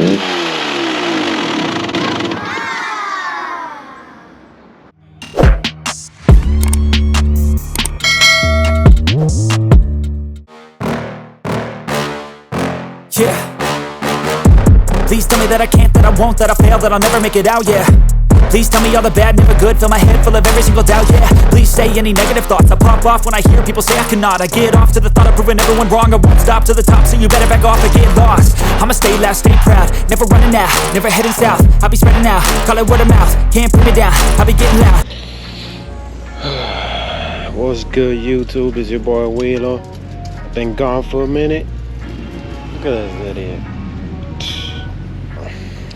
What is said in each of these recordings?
Yeah. Please tell me that I can't, that I won't, that I fail, that I'll never make it out, yeah. Please tell me all the bad, never good, fill my head full of every single doubt, yeah. Please say any negative thoughts, I pop off when I hear people say I cannot. I get off to the thought of proving everyone wrong, I won't stop to the top, so you better back off and get lost. I'ma stay loud, stay proud, never running out, never heading south. I'll be spreading out, call it word of mouth, can't put me down, I'll be getting loud. What's good, YouTube? It's your boy Wheeler. Been gone for a minute. Look at this idiot.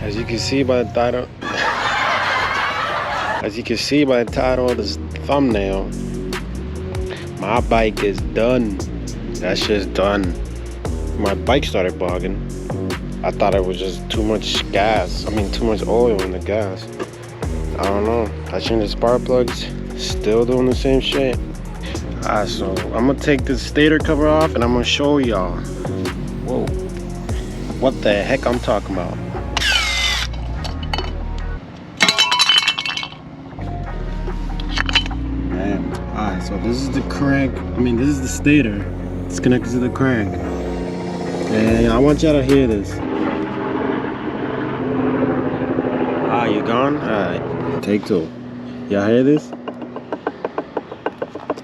As you can see by the title, of this thumbnail, my bike is done. That shit's done. My bike started bugging. I thought it was just too much gas. Too much oil in the gas. I don't know. I changed the spark plugs. Still doing the same shit. Alright, so I'm gonna take this stator cover off and I'm gonna show y'all. Whoa. What the heck I'm talking about. Man. Alright, so this is the crank. This is the stator. It's connected to the crank. And I want y'all to hear this. Ah, you gone? Alright. Take two. Y'all hear this?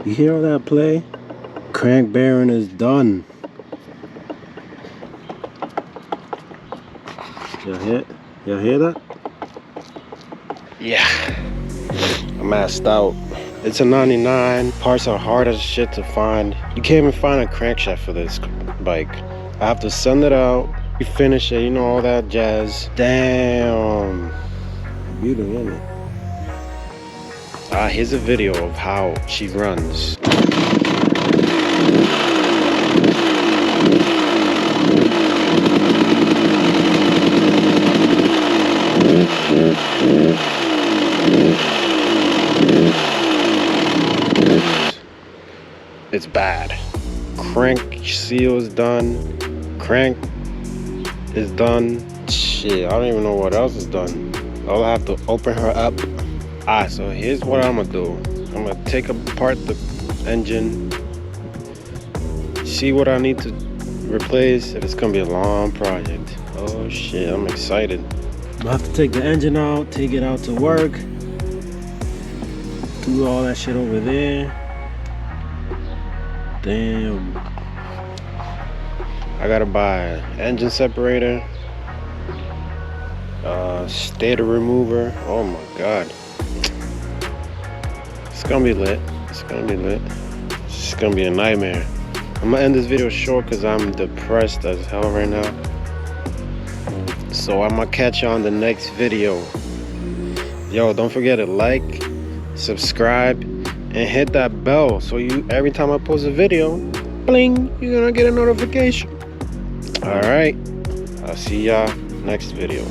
You hear all that play? Crank bearing is done. Y'all hear that? Yeah. I'm maxed out. It's a 99. Parts are hard as shit to find. You can't even find a crankshaft for this bike. I have to send it out. You finish it, you know, all that jazz. Damn. Beautiful, isn't it? Here's a video of how she runs. It's bad. Crank seal is done. Crank is done. Shit, I don't even know what else is done. I'll have to open her up. Alright, so here's what I'm gonna do. I'm gonna take apart the engine, see what I need to replace. It's gonna be a long project. Oh shit, I'm excited. I'm gonna have to take the engine out, take it out to work, do all that shit over there. Damn. I gotta buy an engine separator, stator remover. Oh my god. It's gonna be lit. It's gonna be lit. It's gonna be a nightmare. I'm gonna end this video short because I'm depressed as hell right now. So I'm gonna catch you on the next video. Yo, don't forget to like, subscribe, and hit that bell so you every time I post a video, bling, you're gonna get a notification. Alright, I'll see y'all next video.